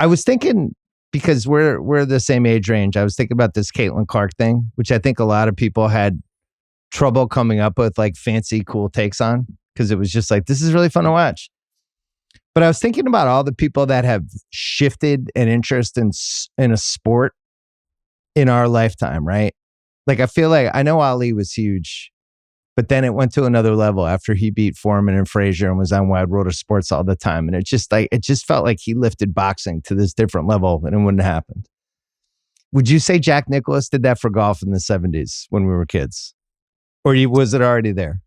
I was thinking, because we're the same age range, I was thinking about this Caitlin Clark thing, which I think a lot of people had trouble coming up with like fancy, cool takes on, because it was just like, this is really fun to watch. But I was thinking about all the people that have shifted an interest in a sport in our lifetime, right? Like, I feel like, I know Ali was huge, but then it went to another level after he beat Foreman and Frazier and was on Wide World of Sports all the time. And it just felt like he lifted boxing to this different level, and it wouldn't have happened. Would you say Jack Nicklaus did that for golf in the 70s when we were kids? Or was it already there?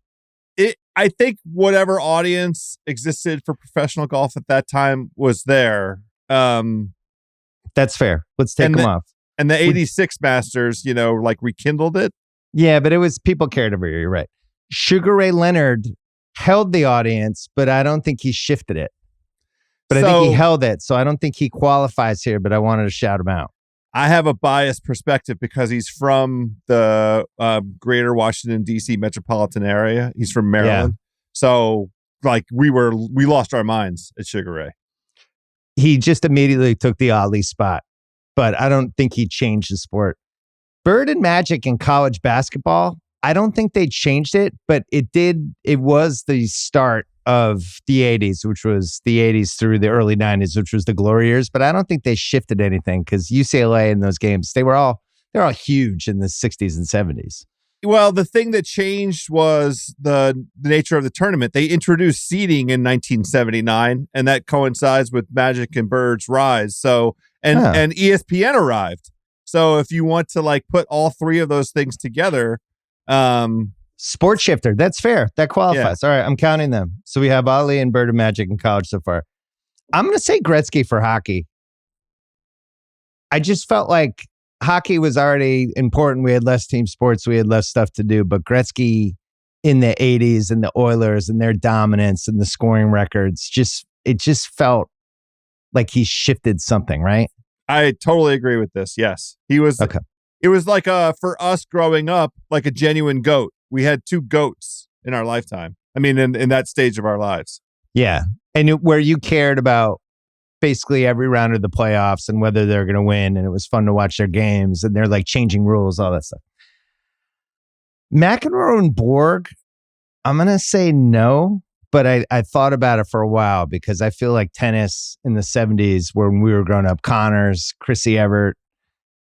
I think whatever audience existed for professional golf at that time was there. That's fair. Let's take them off. And the 86 Masters, like rekindled it. Yeah, but it was, people cared over you. You're right. Sugar Ray Leonard held the audience, but I don't think he shifted it. But I think he held it. So I don't think he qualifies here, but I wanted to shout him out. I have a biased perspective because he's from the greater Washington, D.C. metropolitan area. He's from Maryland. Yeah. So like we lost our minds at Sugar Ray. He just immediately took the Ali spot, but I don't think he changed the sport. Bird and Magic in college basketball, I don't think they changed it, but it did. It was the start of the 80s, which was the 80s through the early 90s, which was the glory years. But I don't think they shifted anything, because UCLA in those games, they're all huge in the 60s and 70s. Well, the thing that changed was the nature of the tournament. They introduced seeding in 1979, and that coincides with Magic and Bird's rise. So, and ESPN arrived. So if you want to like put all three of those things together, sport shifter. That's fair. That qualifies. Yeah. All right. I'm counting them. So we have Ali and Bird and Magic in college so far. I'm going to say Gretzky for hockey. I just felt like hockey was already important. We had less team sports. We had less stuff to do. But Gretzky in the 80s and the Oilers and their dominance and the scoring records, it just felt like he shifted something, right? I totally agree with this. Yes. He was. Okay. It was like for us growing up, like a genuine GOAT. We had two GOATs in our lifetime. I mean, in that stage of our lives. Yeah. And where you cared about basically every round of the playoffs and whether they're going to win. And it was fun to watch their games. And they're like changing rules, all that stuff. McEnroe and Borg, I'm going to say no. But I thought about it for a while, because I feel like tennis in the 70s, when we were growing up, Connors, Chrissy Evert,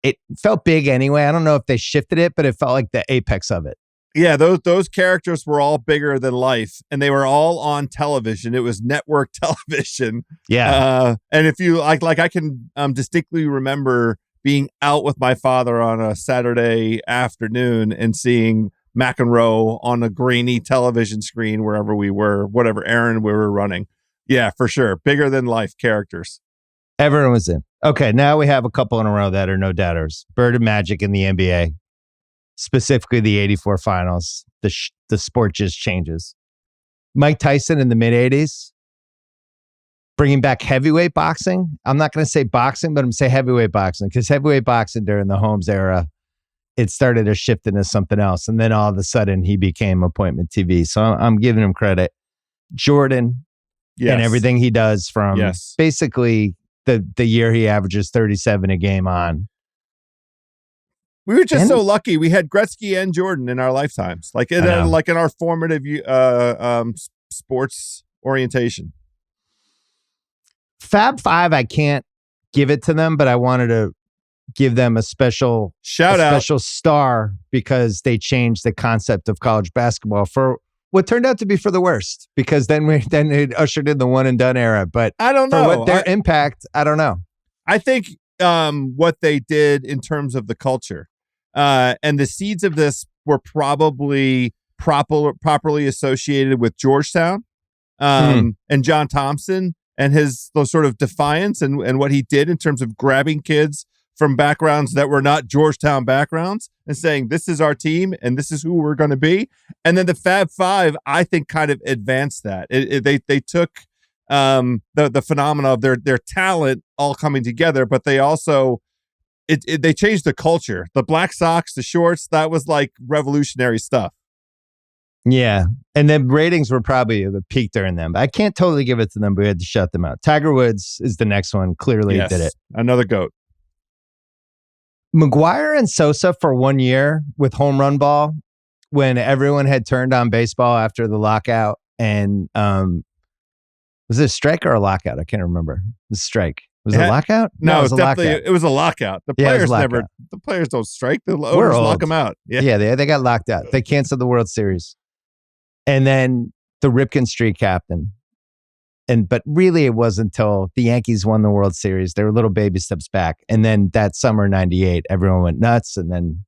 it felt big anyway. I don't know if they shifted it, but it felt like the apex of it. Yeah, those characters were all bigger than life, and they were all on television. It was network television. Yeah. And if you like I can distinctly remember being out with my father on a Saturday afternoon and seeing McEnroe on a grainy television screen wherever we were, whatever errand we were running. Yeah, for sure. Bigger than life characters. Everyone was in. Okay, now we have a couple in a row that are no doubters. Bird and Magic in the NBA, specifically the 84 finals. The sport just changes. Mike Tyson in the mid-80s, bringing back heavyweight boxing. I'm not going to say boxing, but I'm going to say heavyweight boxing, because heavyweight boxing during the Holmes era, it started to shift into something else. And then all of a sudden he became appointment TV. So I'm giving him credit. Jordan and everything he does from basically the year he averages 37 a game on. We were just so lucky. We had Gretzky and Jordan in our lifetimes, like in our formative sports orientation. Fab Five, I can't give it to them, but I wanted to give them a special star, because they changed the concept of college basketball for what turned out to be for the worst, because then it ushered in the one and done era. But I don't know for what their impact. I don't know. I think what they did in terms of the culture and the seeds of this were probably properly associated with Georgetown and John Thompson and his sort of defiance and what he did in terms of grabbing kids from backgrounds that were not Georgetown backgrounds and saying, this is our team and this is who we're going to be. And then the Fab Five, I think, kind of advanced that. They took the phenomena of their talent all coming together, but they also, they changed the culture. The Black Sox, the shorts, that was like revolutionary stuff. Yeah. And then ratings were probably the peak during them. But I can't totally give it to them, but we had to shut them out. Tiger Woods is the next one. Clearly did it. Another GOAT. McGuire and Sosa for 1 year with home run ball when everyone had turned on baseball after the lockout. And was it a strike or a lockout? I can't remember. It was a strike. Was it a lockout? No, it was definitely lockout. It was a lockout. The players don't strike. The owners lock them out. Yeah, they got locked out. They canceled the World Series. And then the Ripken Street captain. But really it wasn't until the Yankees won the World Series. They were little baby steps back. And then that summer 98, everyone went nuts and then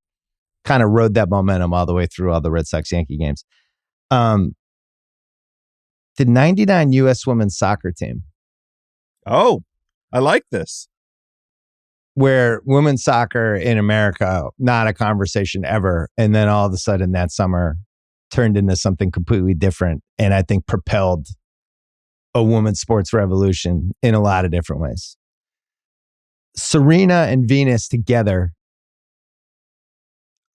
kind of rode that momentum all the way through all the Red Sox Yankee games. The 99 U.S. women's soccer team. Oh, I like this. Where women's soccer in America, not a conversation ever. And then all of a sudden that summer turned into something completely different. And I think propelled a women's sports revolution in a lot of different ways. Serena and Venus together.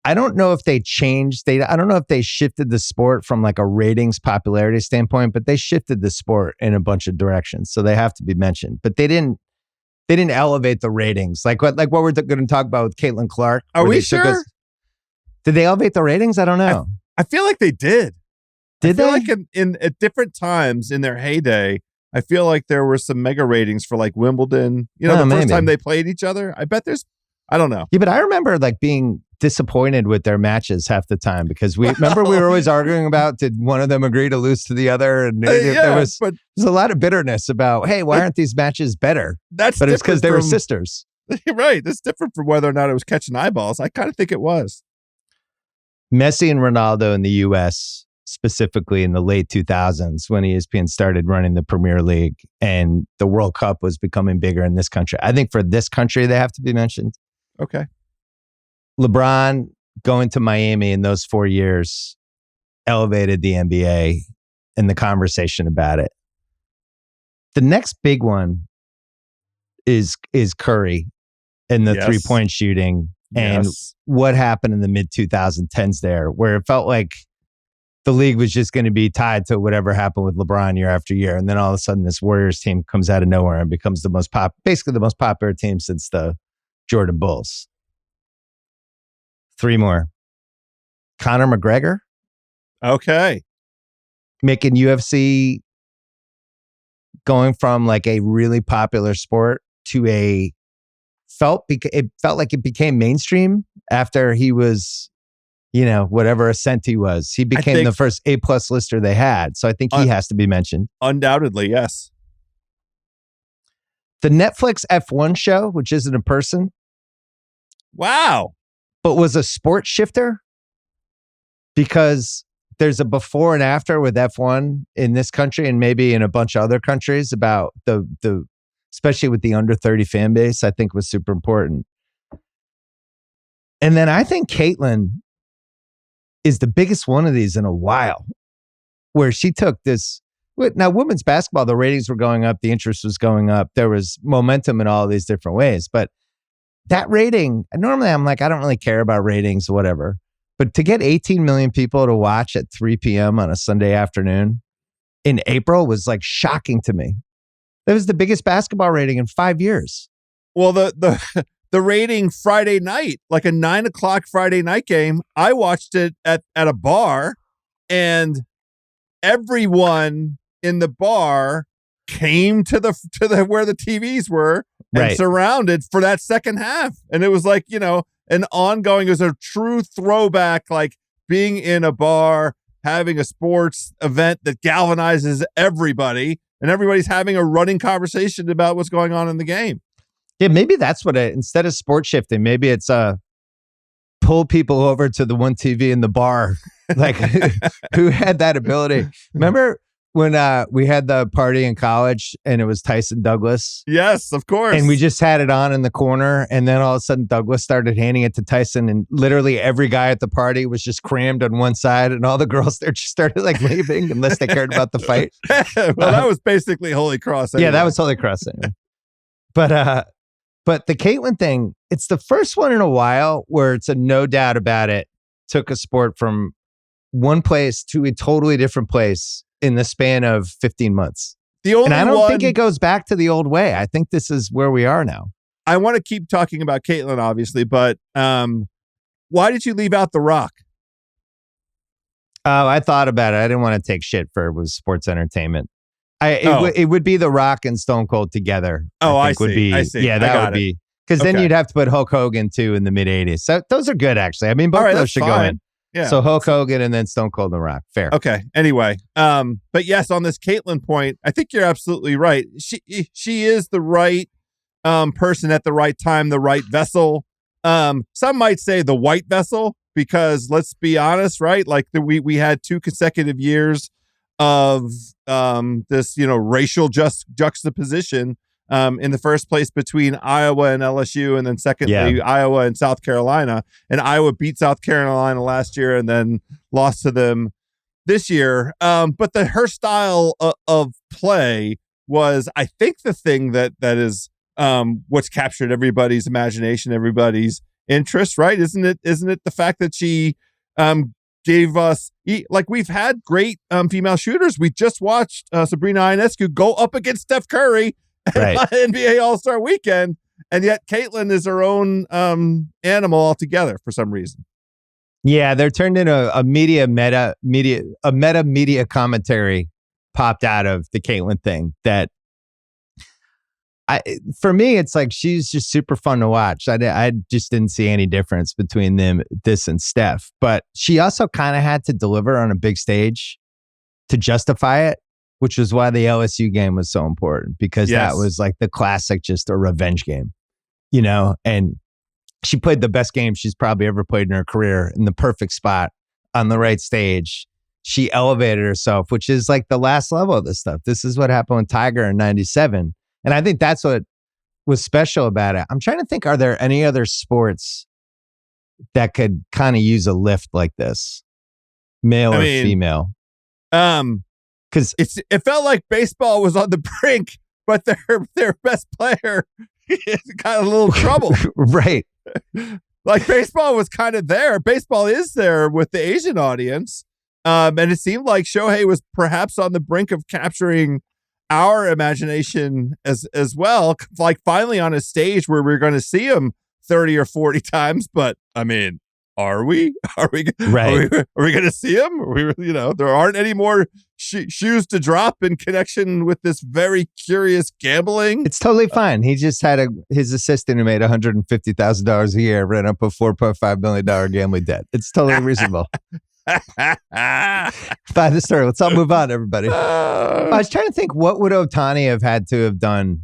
I don't know if they changed. I don't know if they shifted the sport from like a ratings popularity standpoint, but they shifted the sport in a bunch of directions. So they have to be mentioned. But they didn't elevate the ratings. Like what we're going to talk about with Caitlin Clark. Are we sure? Did they elevate the ratings? I don't know. I feel like they did. Did they? I feel like at different times in their heyday, I feel like there were some mega ratings for like Wimbledon. The first time they played each other. I bet I don't know. Yeah, but I remember like being disappointed with their matches half the time because we were always arguing about, did one of them agree to lose to the other? And there was a lot of bitterness about, hey, why aren't these matches better? But it's because they were sisters. Right. That's different from whether or not it was catching eyeballs. I kind of think it was. Messi and Ronaldo in the U.S., specifically in the late 2000s when ESPN started running the Premier League and the World Cup was becoming bigger in this country. I think for this country, they have to be mentioned. Okay. LeBron going to Miami in those 4 years elevated the NBA and the conversation about it. The next big one is Curry and the 3-point shooting and what happened in the mid 2010s there, where it felt like the league was just going to be tied to whatever happened with LeBron year after year. And then all of a sudden this Warriors team comes out of nowhere and becomes basically the most popular team since the Jordan Bulls. 3 more. Conor McGregor. Okay. Making UFC going from like a really popular sport to it felt like it became mainstream after he was, whatever ascent he was. He became the first A+ lister they had. So I think he has to be mentioned. Undoubtedly, yes. The Netflix F1 show, which isn't a person. Wow. But was a sport shifter because there's a before and after with F1 in this country and maybe in a bunch of other countries about the especially with the under 30 fan base, I think was super important. And then I think Caitlin is the biggest one of these in a while, where she took this. Now, women's basketball, the ratings were going up, the interest was going up, there was momentum in all these different ways. But that rating, normally I'm like, I don't really care about ratings or whatever. But to get 18 million people to watch at 3 p.m. on a Sunday afternoon in April was like shocking to me. That was the biggest basketball rating in 5 years. Well, the rating Friday night, like a 9 o'clock Friday night game, I watched it at a bar, and everyone in the bar came to the where the TVs were and surrounded for that second half. And it was like, an ongoing, it was a true throwback, like being in a bar, having a sports event that galvanizes everybody, and everybody's having a running conversation about what's going on in the game. Yeah, maybe that's what instead of sport shifting, maybe it's pull people over to the one TV in the bar, like who had that ability. Remember when we had the party in college and it was Tyson Douglas? Yes, of course. And we just had it on in the corner, and then all of a sudden Douglas started handing it to Tyson, and literally every guy at the party was just crammed on one side, and all the girls there just started like leaving unless they cared about the fight. Well, that was basically Holy Cross. Anyway. Yeah, that was Holy Cross. Anyway. But the Caitlin thing, it's the first one in a while where it's a no doubt about it, took a sport from one place to a totally different place in the span of 15 months. And I don't think it goes back to the old way. I think this is where we are now. I want to keep talking about Caitlin, obviously, but why did you leave out The Rock? I thought about it. I didn't want to take shit for it was sports entertainment. It would be The Rock and Stone Cold together. I see. Yeah, that would be. Because then you'd have to put Hulk Hogan too in the mid 80s. So those are good, actually. I mean, both of those should go in. Yeah. So Hulk Hogan and then Stone Cold and The Rock. Fair. Okay. Anyway, but yes, on this Caitlin point, I think you're absolutely right. She is the right person at the right time, the right vessel. Some might say the white vessel, because let's be honest, right? Like we had 2 consecutive years of this, racial juxtaposition in the first place between Iowa and LSU, and then secondly, Iowa and South Carolina. And Iowa beat South Carolina last year and then lost to them this year. But her style of play was, I think, the thing that is what's captured everybody's imagination, everybody's interest, right? Isn't it the fact that she gave us, like, we've had great female shooters. We just watched Sabrina Ionescu go up against Steph Curry at NBA All-Star Weekend, and yet Caitlin is her own animal altogether for some reason. Yeah, they're turned into a meta media commentary popped out of the Caitlin thing that for me, it's like she's just super fun to watch. I just didn't see any difference between this and Steph. But she also kind of had to deliver on a big stage to justify it, which was why the LSU game was so important, because that was like the classic, just a revenge game, and she played the best game she's probably ever played in her career in the perfect spot on the right stage. She elevated herself, which is like the last level of this stuff. This is what happened with Tiger in 97. And I think that's what was special about it. I'm trying to think, are there any other sports that could kind of use a lift like this? Male or female? Because it felt like baseball was on the brink, but their best player got a little trouble. Right. Like, baseball was kind of there. Baseball is there with the Asian audience. And it seemed like Shohei was perhaps on the brink of capturing our imagination as well, like finally on a stage where we're going to see him 30 or 40 times. But I mean, are we going to see him? There aren't any more shoes to drop in connection with this very curious gambling. It's totally fine. He just had his assistant who made $150,000 a year ran up a $4.5 million gambling debt. It's totally reasonable. By the story. Let's all move on, everybody. I was trying to think, what would Ohtani have had to have done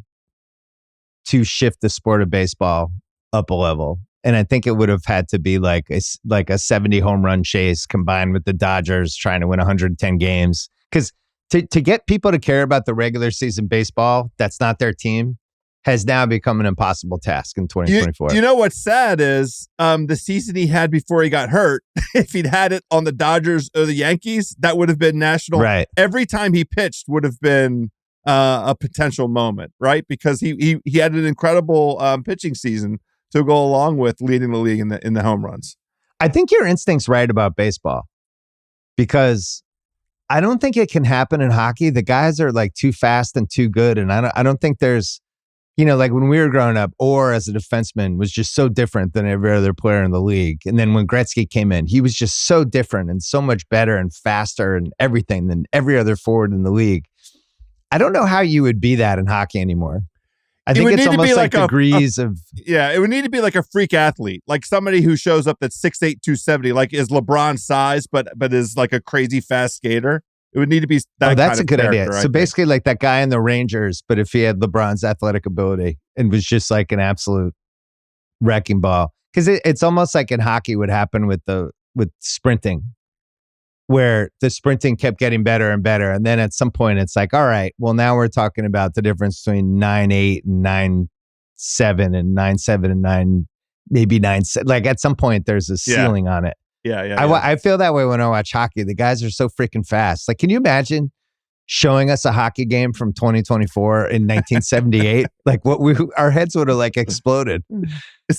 to shift the sport of baseball up a level? And I think it would have had to be like a 70 home run chase combined with the Dodgers trying to win 110 games. Because to get people to care about the regular season baseball that's not their team has now become an impossible task in 2024. You know what's sad is the season he had before he got hurt, if he'd had it on the Dodgers or the Yankees, that would have been national. Right. Every time he pitched would have been a potential moment, right? Because he had an incredible pitching season to go along with leading the league in the home runs. I think your instinct's right about baseball, because I don't think it can happen in hockey. The guys are like too fast and too good, and I don't think there's, like when we were growing up, Orr as a defenseman was just so different than every other player in the league. And then when Gretzky came in, he was just so different and so much better and faster and everything than every other forward in the league. I don't know how you would be that in hockey anymore. I think it's almost like degrees of... Yeah, it would need to be like a freak athlete, like somebody who shows up that's 6'8", 270, like is LeBron's size, but is like a crazy fast skater. It would need to be that. Oh, that's a good idea. So basically like that guy in the Rangers, but if he had LeBron's athletic ability and was just like an absolute wrecking ball. Because it's almost like in hockey would happen with sprinting, where the sprinting kept getting better and better. And then at some point it's like, all right, well, now we're talking about the difference between 9.8 and 9.7 and 9.7 and 9.7. Like at some point there's a ceiling on it. Yeah. I feel that way when I watch hockey. The guys are so freaking fast. Like, can you imagine showing us a hockey game from 2024 in 1978, like our heads would have like exploded. We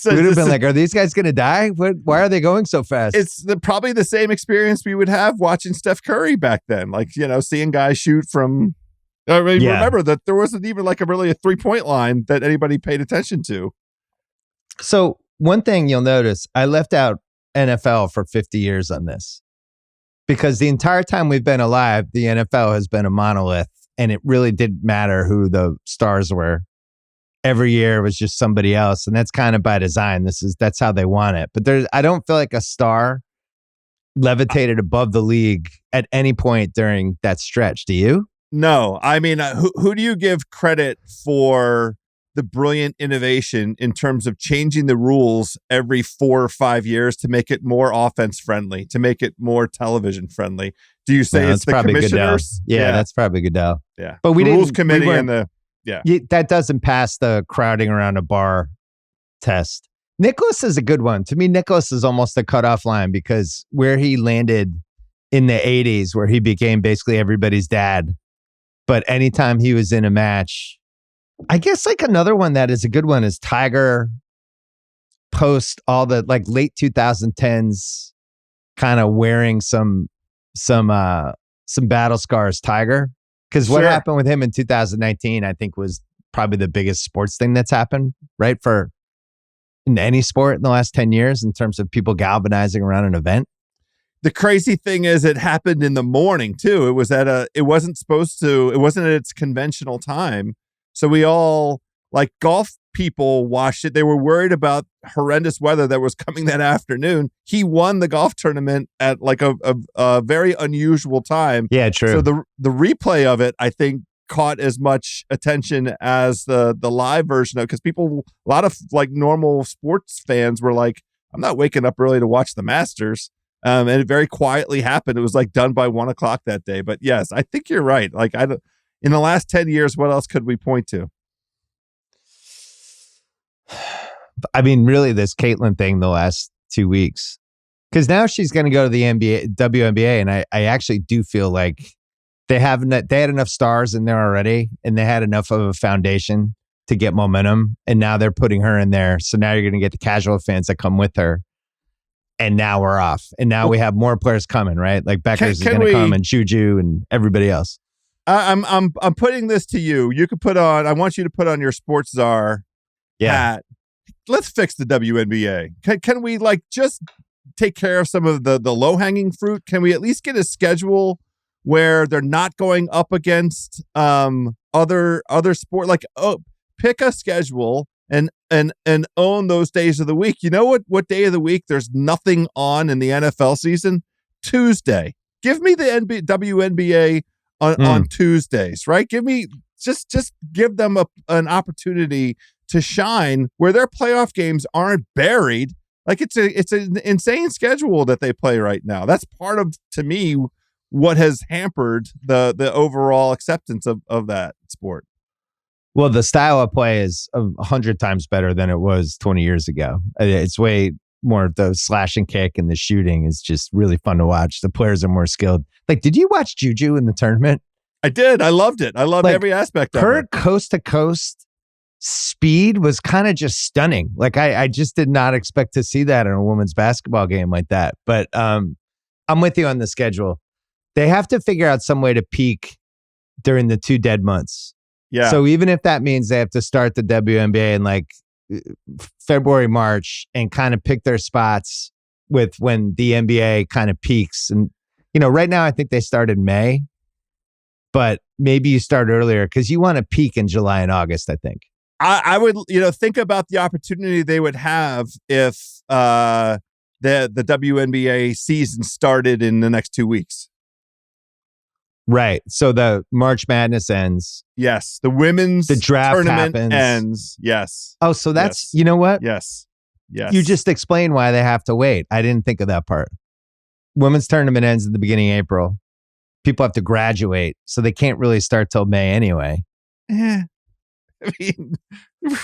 would have been like, are these guys going to die? Why are they going so fast? It's probably the same experience we would have watching Steph Curry back then. Like, seeing guys shoot from, remember that there wasn't even like a 3-point line that anybody paid attention to. So one thing you'll notice, I left out NFL for 50 years on this. Because the entire time we've been alive, the NFL has been a monolith, and it really didn't matter who the stars were. Every year it was just somebody else, and that's kind of by design. That's how they want it. But I don't feel like a star levitated above the league at any point during that stretch. Do you? No, I mean, who do you give credit for the brilliant innovation in terms of changing the rules every 4 or 5 years to make it more offense friendly, to make it more television friendly? Do you say it's the commissioners? Yeah, that's probably Goodell. Yeah, but the rules committee and that doesn't pass the crowding around a bar test. Nicholas is a good one. To me, Nicholas is almost a cutoff line because where he landed in the 80s, where he became basically everybody's dad. But anytime he was in a match, I guess like another one that is a good one is Tiger post all the like late 2010s kind of wearing some battle scars Tiger. Because what happened with him in 2019, I think was probably the biggest sports thing that's happened, right? In any sport in the last 10 years in terms of people galvanizing around an event. The crazy thing is it happened in the morning too. It wasn't at its conventional time. So we all, like golf people, watched it. They were worried about horrendous weather that was coming that afternoon. He won the golf tournament at like a very unusual time. Yeah, true. So the replay of it, I think, caught as much attention as the live version of it, because a lot of like normal sports fans were like, I'm not waking up early to watch the Masters. And it very quietly happened. It was like done by 1 o'clock that day. But yes, I think you're right. Like in the last 10 years, what else could we point to? I mean, really, this Caitlyn thing the last 2 weeks, because now she's going to go to the WNBA, and I actually do feel like they had enough stars in there already, and they had enough of a foundation to get momentum, and now they're putting her in there. So now you're going to get the casual fans that come with her, and now we're off, and now we have more players coming, right? Like Beckers is going to come, and Juju, and everybody else. I'm putting this to you. You could put on. I want you to put on your sports czar hat. Let's fix the WNBA. Can we like just take care of some of the low hanging fruit? Can we at least get a schedule where they're not going up against other sport? Like, pick a schedule and own those days of the week. You know what day of the week there's nothing on in the NFL season? Tuesday. Give me the WNBA on Tuesdays, right? Give me just give them an opportunity to shine where their playoff games aren't buried. Like it's an insane schedule that they play right now. That's part of, to me, what has hampered the overall acceptance of that sport. Well, the style of play is 100 times better than it was 20 years ago. It's way more, the slash and kick and the shooting is just really fun to watch. The players are more skilled. Like, did you watch Juju in the tournament? I did. I loved it. I loved like, every aspect of it. Her coast to coast speed was kind of just stunning. Like I just did not expect to see that in a women's basketball game like that. But I'm with you on the schedule. They have to figure out some way to peak during the 2 dead months. Yeah. So even if that means they have to start the WNBA in like February, March, and kind of pick their spots with when the NBA kind of peaks. And, right now I think they start in May, but maybe you start earlier because you want to peak in July and August, I think. I would, think about the opportunity they would have if the WNBA season started in the next 2 weeks. Right. So the March Madness ends. Yes. The draft tournament happens. Ends. Yes. Oh, so that's, you know what? Yes. Yes. You just explained why they have to wait. I didn't think of that part. Women's tournament ends at the beginning of April. People have to graduate, so they can't really start till May anyway. Yeah. I mean,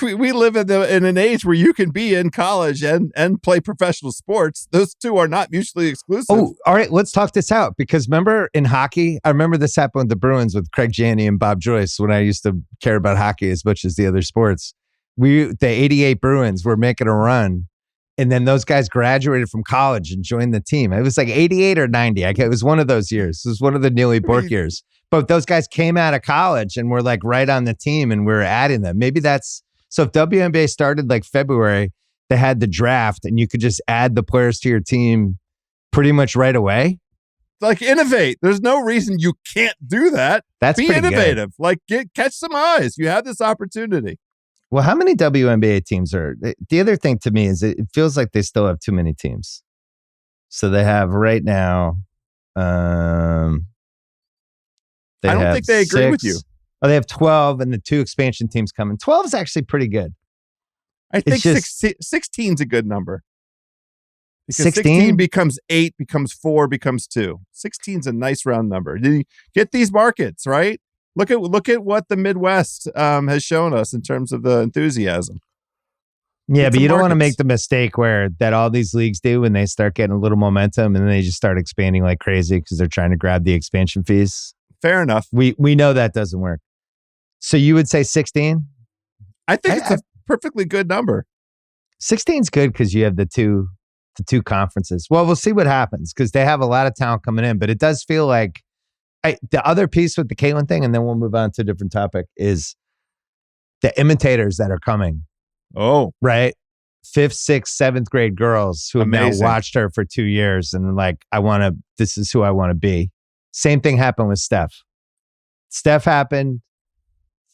we live in an age where you can be in college and play professional sports. Those two are not mutually exclusive. Oh, all right. Let's talk this out, because remember in hockey, I remember this happened with the Bruins with Craig Janney and Bob Joyce when I used to care about hockey as much as the other sports. The 88 Bruins were making a run, and then those guys graduated from college and joined the team. It was like 88 or 90. It was one of those years. It was one of the Neely Bork years. But those guys came out of college and were like right on the team, and we were adding them. Maybe that's, so if WNBA started like February, they had the draft and you could just add the players to your team pretty much right away. Like, innovate. There's no reason you can't do that. That's Be pretty innovative. Good. Like, catch some eyes. You have this opportunity. Well, how many WNBA teams are? The other thing to me is it feels like they still have too many teams. So they have right now. I don't think they agree with you. Oh, they have 12 and the 2 expansion teams coming. 12 is actually pretty good. I think 16 is a good number. Because 16 becomes 8, becomes 4, becomes 2. 16 is a nice round number. Get these markets, right? Look at what the Midwest has shown us in terms of the enthusiasm. Yeah, but you don't want to make the mistake where that all these leagues do when they start getting a little momentum and then they just start expanding like crazy because they're trying to grab the expansion fees. Fair enough. We know that doesn't work. So you would say 16? I think it's a perfectly good number. 16 is good because you have the two conferences. Well, we'll see what happens because they have a lot of talent coming in, but it does feel like the other piece with the Caitlin thing, and then we'll move on to a different topic, is the imitators that are coming. Oh, right. 5th, 6th, 7th grade girls who have now watched her for 2 years and like, this is who I want to be. Same thing happened with Steph. Steph happened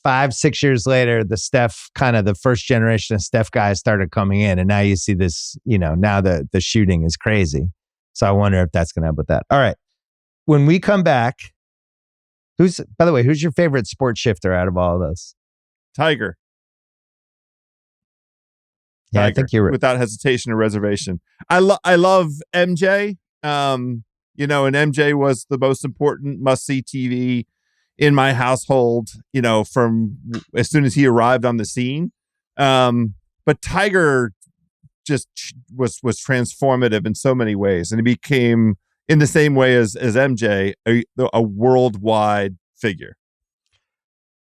5-6 years later. The first generation of Steph guys started coming in, and now you see this, now the shooting is crazy. So I wonder if that's going to help with that. All right. When we come back, who's your favorite sports shifter out of all of those? Tiger. Yeah, I think you're right. Without hesitation or reservation. I love MJ. And MJ was the most important must-see TV in my household, from as soon as he arrived on the scene. But Tiger just was transformative in so many ways. And he became, in the same way as MJ, a worldwide figure.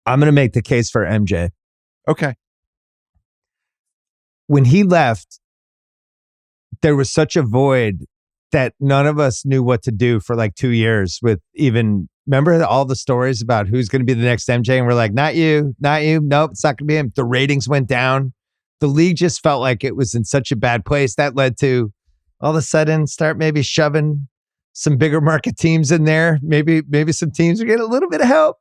I'm going to make the case for MJ. Okay. When he left, there was such a void that none of us knew what to do for like 2 years remember all the stories about who's going to be the next MJ? And we're like, not you. Nope, it's not going to be him. The ratings went down. The league just felt like it was in such a bad place. That led to all of a sudden start maybe shoving some bigger market teams in there. Maybe some teams are getting a little bit of help.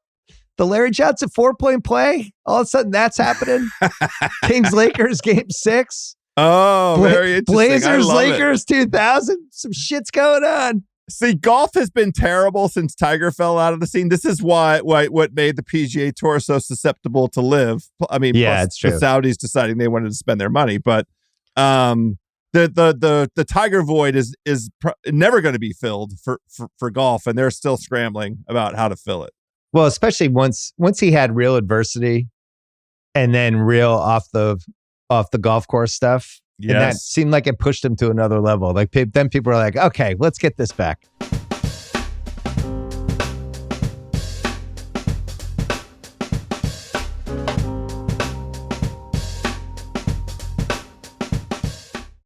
The Larry Johnson 4-point play, all of a sudden that's happening. Kings Lakers game 6. Oh, very interesting. Blazers Lakers 2000. Some shit's going on. See, golf has been terrible since Tiger fell out of the scene. This is what made the PGA Tour so susceptible to live. I mean, yeah, plus it's true. The Saudis deciding they wanted to spend their money, but the Tiger void is never going to be filled for golf, and they're still scrambling about how to fill it. Well, especially once he had real adversity, and then real off the golf course stuff. Yes. And that seemed like it pushed him to another level. Like then people were like, okay, let's get this back.